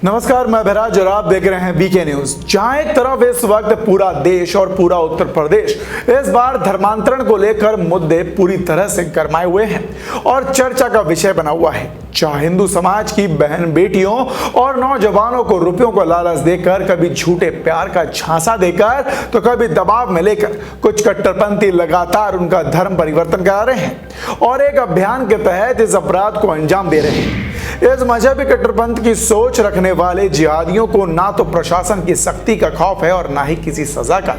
नमस्कार, मैं बहराज और आप देख रहे हैं बीके न्यूज। जहां एक तरफ इस वक्त पूरा देश और पूरा उत्तर प्रदेश इस बार धर्मांतरण को लेकर मुद्दे पूरी तरह से गरमाए हुए हैं और चर्चा का विषय बना हुआ है। जहां हिंदू समाज की बहन बेटियों और नौजवानों को रुपयों को लालच देकर, कभी झूठे प्यार का झांसा देकर तो कभी दबाव में लेकर कुछ कट्टरपंथी लगातार उनका धर्म परिवर्तन करा रहे हैं और एक अभियान के तहत इस अपराध को अंजाम दे रहे हैं। इस मजहबी कट्टरपंथ की सोच रखने वाले जिहादियों को ना तो प्रशासन की सख्ती का खौफ है और ना ही किसी सजा का।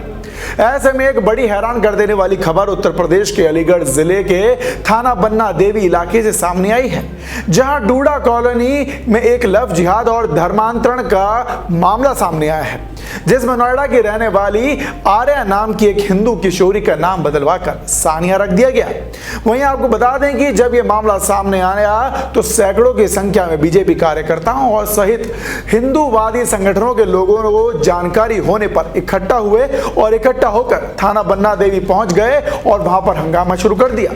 ऐसे में एक बड़ी हैरान कर देने वाली खबर उत्तर प्रदेश के अलीगढ़ जिले के थाना बन्ना देवी इलाके से सामने आई है, जहां डूडा कॉलोनी में एक लव जिहाद और धर्मांतरण का मामला सामने आया है, जिसमें नोएडा की रहने वाली आर्या नाम की एक हिंदू किशोरी का नाम बदलवाकर सानिया रख दिया गया। वहीं आपको बता दें कि जब यह मामला सामने आया तो सैकड़ों की संख्या में बीजेपी कार्यकर्ताओं और सहित हिंदूवादी संगठनों के लोगों को जानकारी होने पर इकट्ठा हुए और इकट्ठा होकर थाना बन्ना देवी पहुंच गए और वहां पर हंगामा शुरू कर दिया।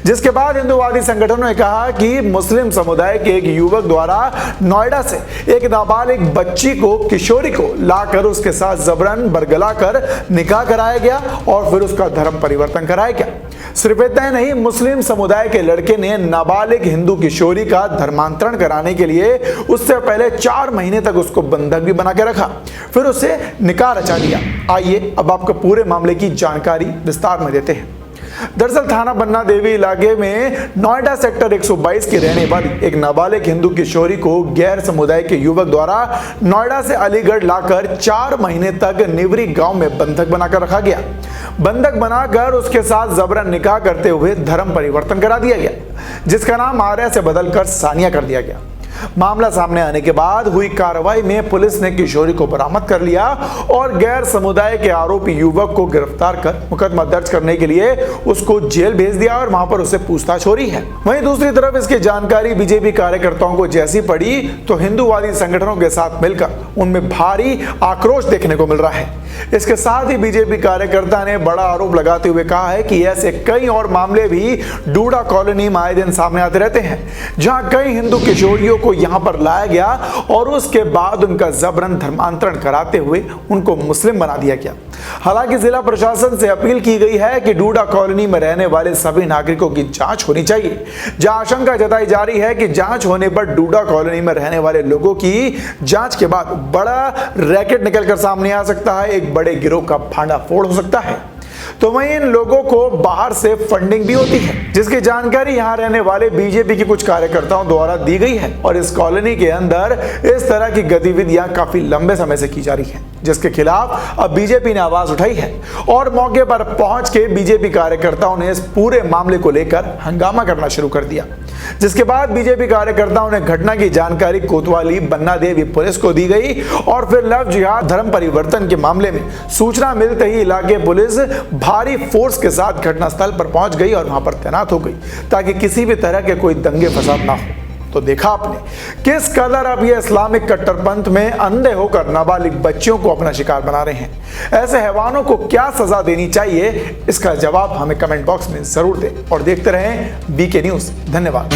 जिसके बाद हिंदूवादी संगठनों ने कहा कि मुस्लिम समुदाय के एक युवक द्वारा नोएडा से एक नाबालिग बच्ची को, किशोरी को लाकर उसके साथ जबरन बरगला कर निकाह कराया गया और फिर उसका धर्म परिवर्तन कराया गया। सिर्फ इतना नहीं, मुस्लिम समुदाय के लड़के ने नाबालिग हिंदू किशोरी का धर्मांतरण कराने के लिए उससे पहले 4 महीने तक उसको बंधक भी बना के रखा, फिर उससे निकाह रचा लिया। आइए अब आपको पूरे मामले की जानकारी विस्तार में देते हैं। दरअसल थाना बन्ना देवी इलाके में नोएडा सेक्टर 122 की रहने वाली एक नाबालिग हिंदू किशोरी को गैर समुदाय के युवक द्वारा नोएडा से अलीगढ़ लाकर 4 महीने तक निवरी गांव में बंधक बनाकर रखा गया। बंधक बनाकर उसके साथ जबरन निकाह करते हुए धर्म परिवर्तन करा दिया गया, जिसका नाम आर्या से बदलकर सानिया कर दिया गया। मामला सामने आने के बाद हुई कार्रवाई में पुलिस ने किशोरी को बरामद कर लिया और गैर समुदाय के आरोपी युवक को गिरफ्तार कर मुकदमा दर्ज करने के लिए उसको जेल भेज दिया और वहां पर उससे पूछताछ हो रही है। वहीं दूसरी तरफ इसकी जानकारी बीजेपी कार्यकर्ताओं को जैसी पड़ी तो हिंदूवादी संगठनों के साथ मिलकर उनमें भारी आक्रोश देखने को मिल रहा है। इसके साथ ही बीजेपी कार्यकर्ता ने बड़ा आरोप लगाते हुए कहा है कि ऐसे कई और मामले भी डूडा कॉलोनी में आए दिन सामने आते रहते हैं, जहां कई हिंदू किशोरियों को यहां पर लाया गया और उसके बाद उनका जबरन धर्मांतरण कराते हुए उनको मुस्लिम बना दिया गया। हालांकि जिला प्रशासन से अपील की गई है कि डूडा कॉलोनी में रहने वाले सभी नागरिकों की जांच होनी चाहिए, जहां आशंका जताई जा रही है कि जांच होने पर डूडा कॉलोनी में रहने वाले लोगों की जांच के बाद बड़ा रैकेट निकलकर सामने आ सकता है, एक बड़े गिरोह का भांडाफोड़ हो सकता है। तो वहीं इन लोगों को बाहर से फंडिंग भी होती है, जिसकी जानकारी यहां रहने वाले बीजेपी के कुछ कार्यकर्ताओं द्वारा दी गई है और इस कॉलोनी के अंदर इस तरह की गतिविधियां काफी लंबे समय से की जा रही हैं, जिसके खिलाफ अब बीजेपी ने आवाज उठाई है और मौके पर पहुंच के बीजेपी कार्यकर्ताओं ने इस पूरे मामले को लेकर हंगामा करना शुरू कर दिया। जिसके बाद बीजेपी कार्यकर्ताओं ने घटना की जानकारी कोतवाली बन्ना देवी पुलिस को दी गई और फिर लव जिहाद धर्म परिवर्तन के मामले में सूचना मिलते ही इलाके पुलिस भारी फोर्स के साथ घटनास्थल पर पहुंच गई और वहां पर तैनात हो गई, ताकि किसी भी तरह के कोई दंगे फसाद ना हो। तो देखा आपने किस कदर अब ये इस्लामिक कट्टरपंथ में अंधे होकर नाबालिग बच्चियों को अपना शिकार बना रहे हैं। ऐसे हैवानों को क्या सजा देनी चाहिए, इसका जवाब हमें कमेंट बॉक्स में जरूर दें और देखते रहें बीके न्यूज। धन्यवाद।